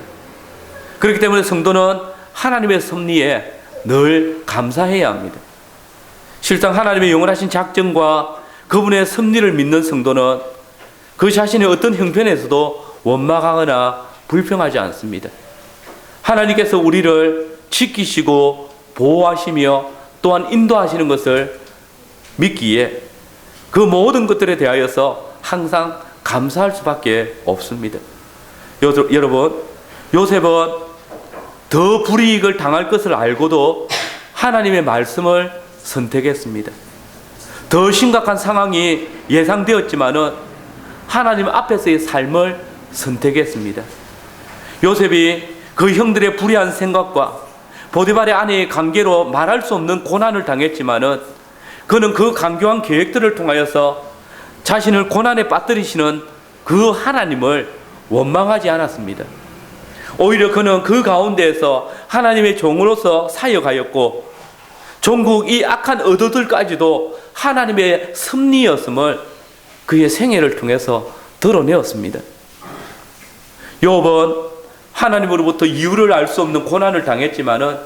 그렇기 때문에 성도는 하나님의 섭리에 늘 감사해야 합니다. 실상 하나님의 영원하신 작정과 그분의 섭리를 믿는 성도는 그 자신의 어떤 형편에서도 원망하거나 불평하지 않습니다. 하나님께서 우리를 지키시고 보호하시며 또한 인도하시는 것을 믿기에 그 모든 것들에 대하여서 항상 감사할 수밖에 없습니다. 여러분, 요셉은 더 불이익을 당할 것을 알고도 하나님의 말씀을 선택했습니다. 더 심각한 상황이 예상되었지만은 하나님 앞에서의 삶을 선택했습니다. 요셉이 그 형들의 불의한 생각과 보디발의 아내의 관계로 말할 수 없는 고난을 당했지만은 그는 그 강교한 계획들을 통하여서 자신을 고난에 빠뜨리시는 그 하나님을 원망하지 않았습니다. 오히려 그는 그 가운데에서 하나님의 종으로서 사역하였고 종국 이 악한 어도들까지도 하나님의 섭리였음을 그의 생애를 통해서 드러내었습니다. 욥은 하나님으로부터 이유를 알 수 없는 고난을 당했지만은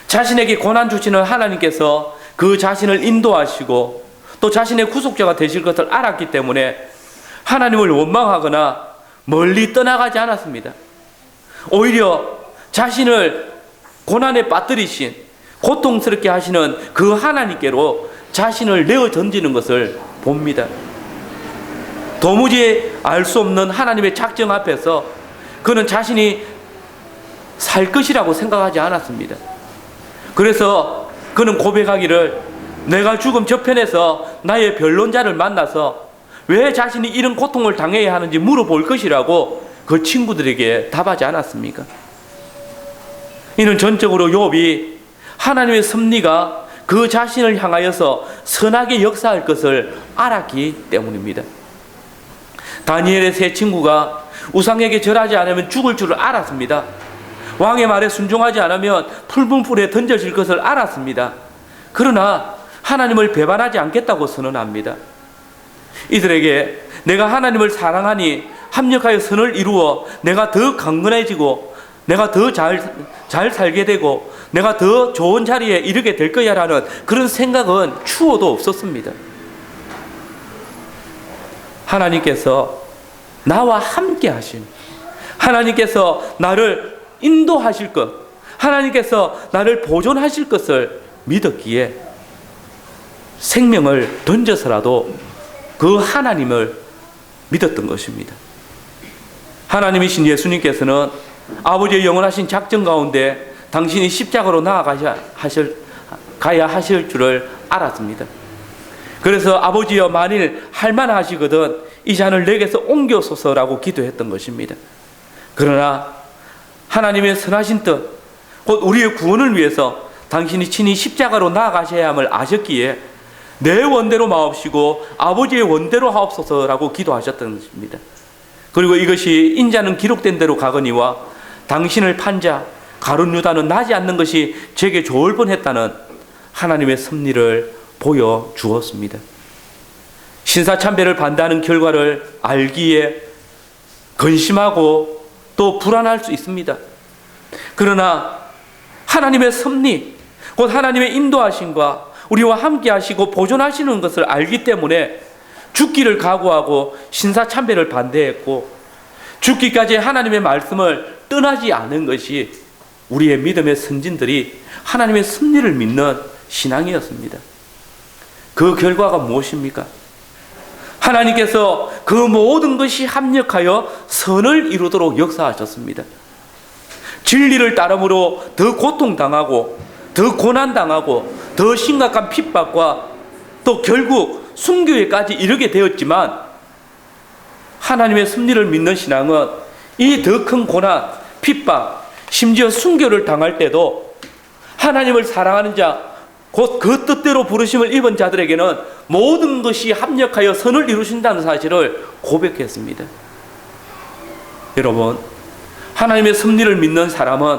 자신에게 고난 주시는 하나님께서 그 자신을 인도하시고 또 자신의 구속자가 되실 것을 알았기 때문에 하나님을 원망하거나 멀리 떠나가지 않았습니다. 오히려 자신을 고난에 빠뜨리신 고통스럽게 하시는 그 하나님께로 자신을 내어 던지는 것을 봅니다. 도무지 알 수 없는 하나님의 작정 앞에서 그는 자신이 살 것이라고 생각하지 않았습니다. 그래서 그는 고백하기를 내가 죽음 저편에서 나의 변론자를 만나서 왜 자신이 이런 고통을 당해야 하는지 물어볼 것이라고 그 친구들에게 답하지 않았습니까? 이는 전적으로 욥이 하나님의 섭리가 그 자신을 향하여서 선하게 역사할 것을 알았기 때문입니다. 다니엘의 세 친구가 우상에게 절하지 않으면 죽을 줄을 알았습니다. 왕의 말에 순종하지 않으면 붉은 불에 던져질 것을 알았습니다. 그러나 하나님을 배반하지 않겠다고 선언합니다. 이들에게 내가 하나님을 사랑하니 합력하여 선을 이루어 내가 더 강건해지고 내가 더 잘 살게 되고 내가 더 좋은 자리에 이르게 될 거야 라는 그런 생각은 추호도 없었습니다. 하나님께서 나와 함께 하신, 하나님께서 나를 인도하실 것, 하나님께서 나를 보존하실 것을 믿었기에 생명을 던져서라도 그 하나님을 믿었던 것입니다. 하나님이신 예수님께서는 아버지의 영원하신 작정 가운데 당신이 십자가로 나아가야 하실 줄을 알았습니다. 그래서 아버지여 만일 할만하시거든 이 잔을 내게서 옮겨소서라고 기도했던 것입니다. 그러나 하나님의 선하신 뜻, 곧 우리의 구원을 위해서 당신이 친히 십자가로 나아가셔야 함을 아셨기에 내 원대로 마옵시고 아버지의 원대로 하옵소서라고 기도하셨던 것입니다. 그리고 이것이 인자는 기록된 대로 가거니와 당신을 판자 가룟 유다는 나지 않는 것이 제게 좋을 뻔했다는 하나님의 섭리를 보여주었습니다. 신사참배를 반대하는 결과를 알기에 근심하고 또 불안할 수 있습니다. 그러나 하나님의 섭리, 곧 하나님의 인도하심과 우리와 함께 하시고 보존하시는 것을 알기 때문에 죽기를 각오하고 신사참배를 반대했고 죽기까지 하나님의 말씀을 떠나지 않은 것이 우리의 믿음의 선진들이 하나님의 섭리를 믿는 신앙이었습니다. 그 결과가 무엇입니까? 하나님께서 그 모든 것이 합력하여 선을 이루도록 역사하셨습니다. 진리를 따름으로 더 고통당하고 더 고난당하고 더 심각한 핍박과 또 결국 순교에까지 이르게 되었지만 하나님의 섭리를 믿는 신앙은 이 더 큰 고난, 핍박, 심지어 순교를 당할 때도 하나님을 사랑하는 자, 곧 그 뜻대로 부르심을 입은 자들에게는 모든 것이 합력하여 선을 이루신다는 사실을 고백했습니다. 여러분, 하나님의 섭리를 믿는 사람은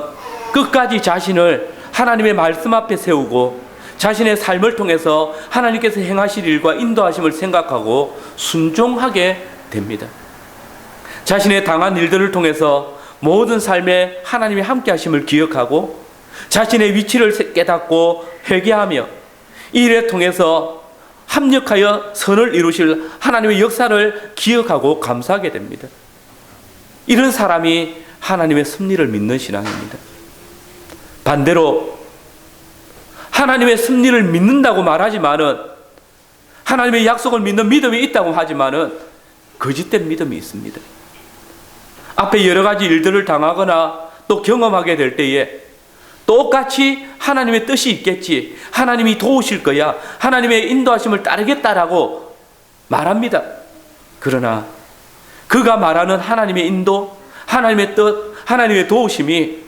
끝까지 자신을 하나님의 말씀 앞에 세우고 자신의 삶을 통해서 하나님께서 행하실 일과 인도하심을 생각하고 순종하게 됩니다. 자신의 당한 일들을 통해서 모든 삶에 하나님의 함께 하심을 기억하고 자신의 위치를 깨닫고 회개하며 이 일을 통해서 합력하여 선을 이루실 하나님의 역사를 기억하고 감사하게 됩니다. 이런 사람이 하나님의 섭리를 믿는 신앙입니다. 반대로 하나님의 섭리를 믿는다고 말하지만은 하나님의 약속을 믿는 믿음이 있다고 하지만은 거짓된 믿음이 있습니다. 앞에 여러 가지 일들을 당하거나 또 경험하게 될 때에 똑같이 하나님의 뜻이 있겠지, 하나님이 도우실 거야, 하나님의 인도하심을 따르겠다라고 말합니다. 그러나 그가 말하는 하나님의 인도, 하나님의 뜻, 하나님의 도우심이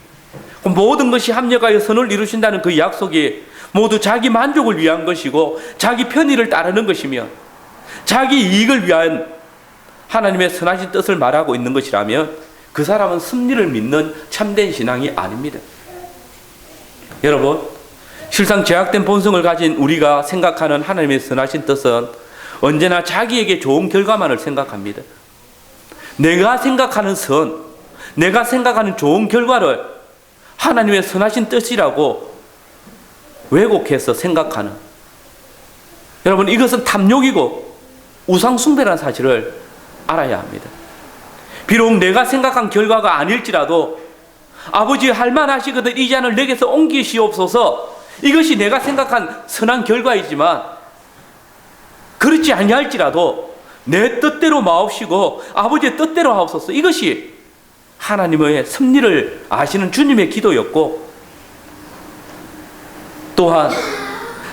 모든 것이 합력하여 선을 이루신다는 그 약속이 모두 자기 만족을 위한 것이고 자기 편의를 따르는 것이며 자기 이익을 위한 하나님의 선하신 뜻을 말하고 있는 것이라면 그 사람은 섭리를 믿는 참된 신앙이 아닙니다. 여러분, 실상 죄악된 본성을 가진 우리가 생각하는 하나님의 선하신 뜻은 언제나 자기에게 좋은 결과만을 생각합니다. 내가 생각하는 선, 내가 생각하는 좋은 결과를 하나님의 선하신 뜻이라고 왜곡해서 생각하는, 여러분, 이것은 탐욕이고 우상숭배라는 사실을 알아야 합니다. 비록 내가 생각한 결과가 아닐지라도 아버지 할만하시거든 이 잔을 내게서 옮기시옵소서, 이것이 내가 생각한 선한 결과이지만 그렇지 아니할지라도 내 뜻대로 마옵시고 아버지의 뜻대로 하옵소서, 이것이 하나님의 섭리를 아시는 주님의 기도였고, 또한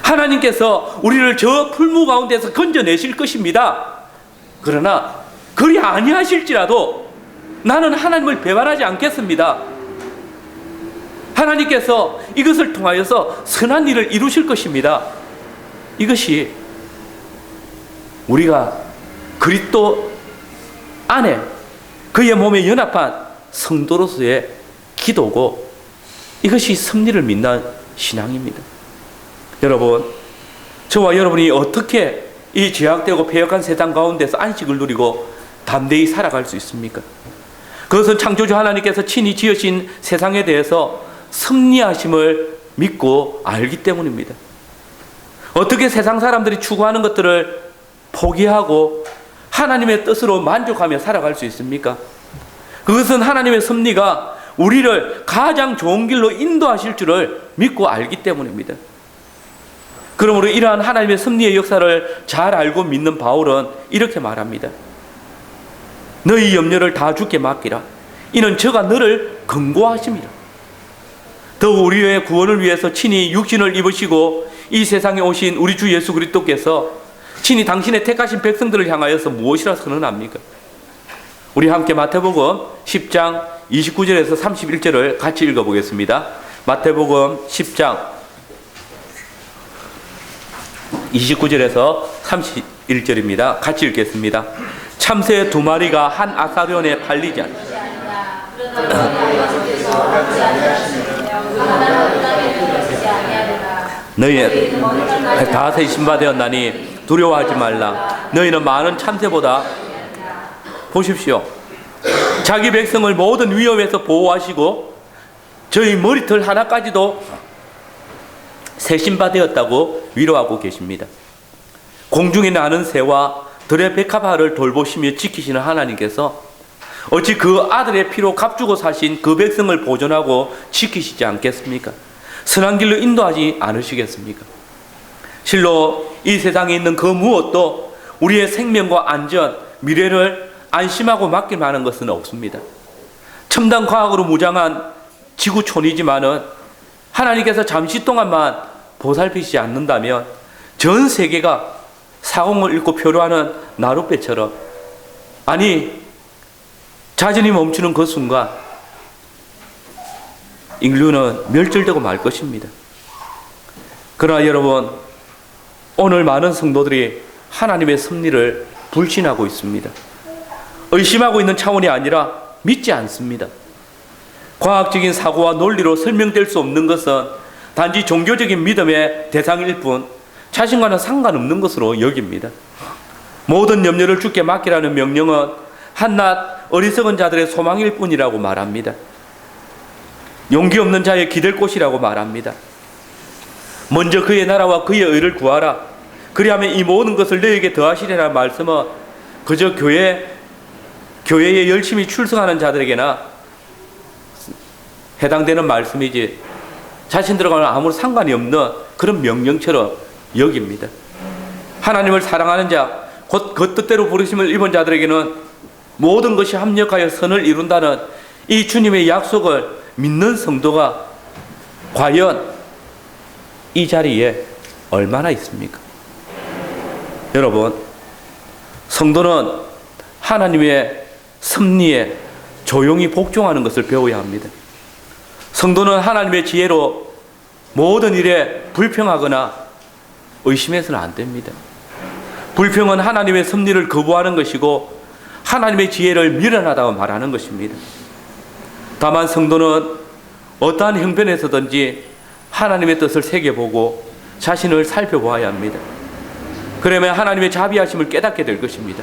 하나님께서 우리를 저 풀무 가운데서 건져내실 것입니다. 그러나 그리 아니하실지라도 나는 하나님을 배반하지 않겠습니다. 하나님께서 이것을 통하여서 선한 일을 이루실 것입니다. 이것이 우리가 그리스도 안에 그의 몸에 연합한 성도로서의 기도고, 이것이 섭리를 믿는 신앙입니다. 여러분, 저와 여러분이 어떻게 이 죄악되고 패역한 세상 가운데서 안식을 누리고 담대히 살아갈 수 있습니까? 그것은 창조주 하나님께서 친히 지으신 세상에 대해서 섭리하심을 믿고 알기 때문입니다. 어떻게 세상 사람들이 추구하는 것들을 포기하고 하나님의 뜻으로 만족하며 살아갈 수 있습니까? 그것은 하나님의 섭리가 우리를 가장 좋은 길로 인도하실 줄을 믿고 알기 때문입니다. 그러므로 이러한 하나님의 섭리의 역사를 잘 알고 믿는 바울은 이렇게 말합니다. 너희 염려를 다 주께 맡기라. 이는 저가 너를 권고하심이라. 더욱 우리의 구원을 위해서 친히 육신을 입으시고 이 세상에 오신 우리 주 예수 그리스도께서 친히 당신의 택하신 백성들을 향하여서 무엇이라 선언합니까? 우리 함께 마태복음 10장 29절에서 31절을 같이 읽어보겠습니다. 마태복음 10장 29절에서 31절입니다. 같이 읽겠습니다. 참새 두 마리가 한 아사련에 팔리지 않으라. 너희 다섯이 신바되었나니 두려워하지 말라. 너희는 많은 참새보다, 보십시오, 자기 백성을 모든 위험에서 보호하시고 저희 머리털 하나까지도 세신바되었다고 위로하고 계십니다. 공중에 나는 새와 들의 백합화를 돌보시며 지키시는 하나님께서 어찌 그 아들의 피로 값주고 사신 그 백성을 보존하고 지키시지 않겠습니까? 선한 길로 인도하지 않으시겠습니까? 실로 이 세상에 있는 그 무엇도 우리의 생명과 안전, 미래를 안심하고 맡길 만한 것은 없습니다. 첨단 과학으로 무장한 지구촌이지만은 하나님께서 잠시 동안만 보살피시지 않는다면 전 세계가 사공을 잃고 표류하는 나룻배처럼, 아니 자전이 멈추는 그 순간 인류는 멸절되고 말 것입니다. 그러나 여러분, 오늘 많은 성도들이 하나님의 섭리를 불신하고 있습니다. 의심하고 있는 차원이 아니라 믿지 않습니다. 과학적인 사고와 논리로 설명될 수 없는 것은 단지 종교적인 믿음의 대상일 뿐 자신과는 상관없는 것으로 여깁니다. 모든 염려를 주께 맡기라는 명령은 한낱 어리석은 자들의 소망일 뿐이라고 말합니다. 용기 없는 자의 기댈 곳이라고 말합니다. 먼저 그의 나라와 그의 의를 구하라. 그리하면 이 모든 것을 너에게 더하시리라는 말씀은 그저 교회에 열심히 출석하는 자들에게나 해당되는 말씀이지 자신들과는 아무 상관이 없는 그런 명령처럼 여깁니다. 하나님을 사랑하는 자, 곧 그 뜻대로 부르심을 입은 자들에게는 모든 것이 합력하여 선을 이룬다는 이 주님의 약속을 믿는 성도가 과연 이 자리에 얼마나 있습니까? 여러분, 성도는 하나님의 섭리에 조용히 복종하는 것을 배워야 합니다. 성도는 하나님의 지혜로 모든 일에 불평하거나 의심해서는 안 됩니다. 불평은 하나님의 섭리를 거부하는 것이고 하나님의 지혜를 미련하다고 말하는 것입니다. 다만 성도는 어떠한 형편에서든지 하나님의 뜻을 새겨보고 자신을 살펴보아야 합니다. 그러면 하나님의 자비하심을 깨닫게 될 것입니다.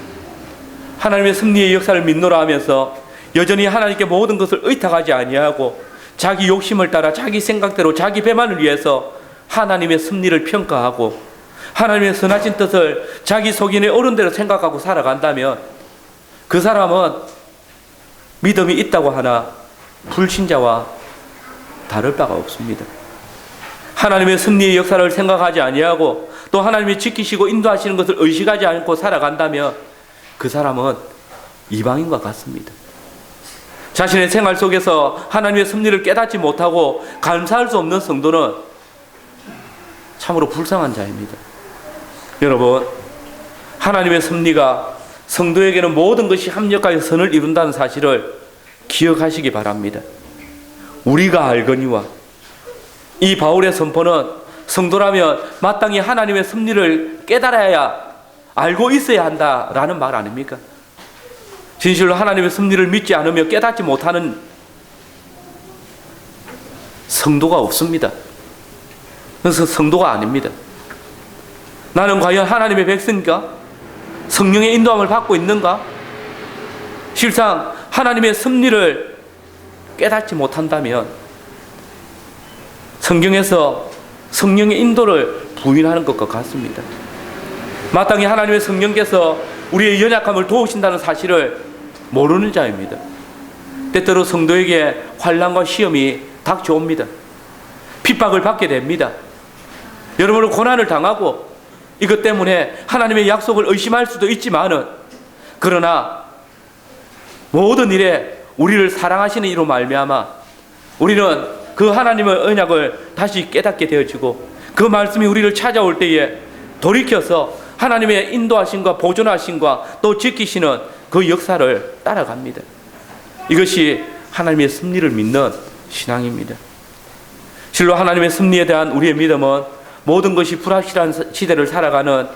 하나님의 섭리의 역사를 믿노라 하면서 여전히 하나님께 모든 것을 의탁하지 아니하고 자기 욕심을 따라 자기 생각대로 자기 배만을 위해서 하나님의 섭리를 평가하고 하나님의 선하신 뜻을 자기 속인의 어른대로 생각하고 살아간다면 그 사람은 믿음이 있다고 하나 불신자와 다를 바가 없습니다. 하나님의 섭리의 역사를 생각하지 아니하고 또 하나님이 지키시고 인도하시는 것을 의식하지 않고 살아간다면 그 사람은 이방인과 같습니다. 자신의 생활 속에서 하나님의 섭리를 깨닫지 못하고 감사할 수 없는 성도는 참으로 불쌍한 자입니다. 여러분, 하나님의 섭리가 성도에게는 모든 것이 합력하여 선을 이룬다는 사실을 기억하시기 바랍니다. 우리가 알거니와, 이 바울의 선포는 성도라면 마땅히 하나님의 섭리를 깨달아야 알고 있어야 한다라는 말 아닙니까? 진실로 하나님의 섭리를 믿지 않으며 깨닫지 못하는 성도가 없습니다. 그래서 성도가 아닙니다. 나는 과연 하나님의 백성인가? 성령의 인도함을 받고 있는가? 실상 하나님의 섭리를 깨닫지 못한다면 성경에서 성령의 인도를 부인하는 것과 같습니다. 마땅히 하나님의 성령께서 우리의 연약함을 도우신다는 사실을 모르는 자입니다. 때때로 성도에게 환난과 시험이 닥쳐옵니다. 핍박을 받게 됩니다. 여러분은 고난을 당하고 이것 때문에 하나님의 약속을 의심할 수도 있지만은, 그러나 모든 일에 우리를 사랑하시는 이로 말미암아 우리는 그 하나님의 언약을 다시 깨닫게 되어지고, 그 말씀이 우리를 찾아올 때에 돌이켜서 하나님의 인도하심과 보존하심과 또 지키시는 그 역사를 따라갑니다. 이것이 하나님의 섭리를 믿는 신앙입니다. 실로 하나님의 섭리에 대한 우리의 믿음은 모든 것이 불확실한 시대를 살아가는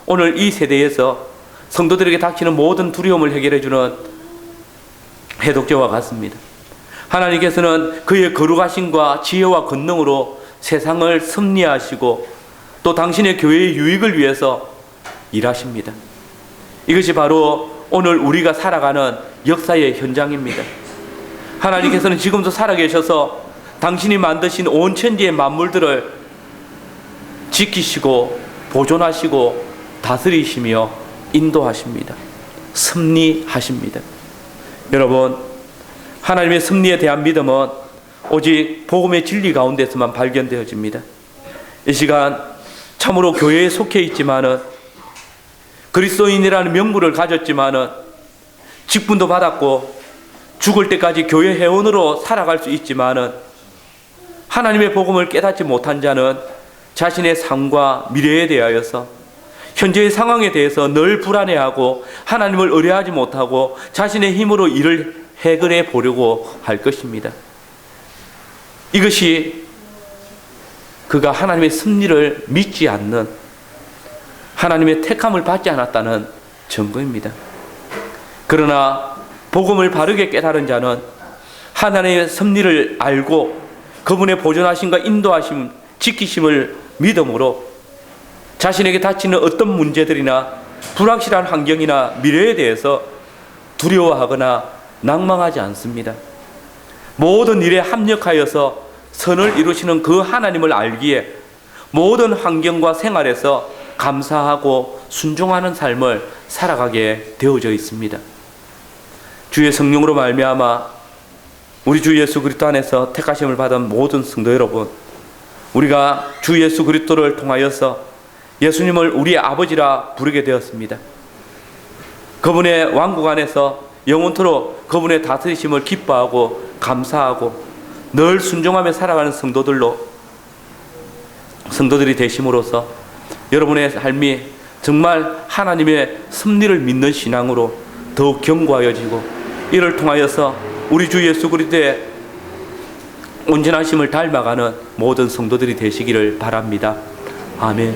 오늘 이 세대에서 성도들에게 닥치는 모든 두려움을 해결해주는 해독제와 같습니다. 하나님께서는 그의 거룩하심과 지혜와 권능으로 세상을 섭리하시고 또 당신의 교회의 유익을 위해서 일하십니다. 이것이 바로 오늘 우리가 살아가는 역사의 현장입니다. 하나님께서는 지금도 살아계셔서 당신이 만드신 온 천지의 만물들을 지키시고 보존하시고 다스리시며 인도하십니다. 섭리하십니다. 여러분, 하나님의 섭리에 대한 믿음은 오직 복음의 진리 가운데서만 발견되어집니다. 이 시간 참으로 교회에 속해 있지만은, 그리스도인이라는 명분을 가졌지만은, 직분도 받았고 죽을 때까지 교회 회원으로 살아갈 수 있지만은, 하나님의 복음을 깨닫지 못한 자는 자신의 삶과 미래에 대하여서, 현재의 상황에 대해서 늘 불안해하고 하나님을 의뢰하지 못하고 자신의 힘으로 일을 해결해 보려고 할 것입니다. 이것이 그가 하나님의 섭리를 믿지 않는, 하나님의 택함을 받지 않았다는 증거입니다. 그러나 복음을 바르게 깨달은 자는 하나님의 섭리를 알고 그분의 보존하심과 인도하심, 지키심을 믿음으로 자신에게 닥치는 어떤 문제들이나 불확실한 환경이나 미래에 대해서 두려워하거나 낭망하지 않습니다. 모든 일에 합력하여서 선을 이루시는 그 하나님을 알기에 모든 환경과 생활에서 감사하고 순종하는 삶을 살아가게 되어져 있습니다. 주의 성령으로 말미암아 우리 주 예수 그리스도 안에서 택하심을 받은 모든 성도 여러분, 우리가 주 예수 그리스도를 통하여서 예수님을 우리의 아버지라 부르게 되었습니다. 그분의 왕국 안에서 영원토록 그분의 다스리심을 기뻐하고 감사하고 늘 순종하며 살아가는 성도들이 되심으로써 여러분의 삶이 정말 하나님의 섭리를 믿는 신앙으로 더욱 견고하여지고, 이를 통하여서 우리 주 예수 그리스도의 온전하심을 닮아가는 모든 성도들이 되시기를 바랍니다. 아멘.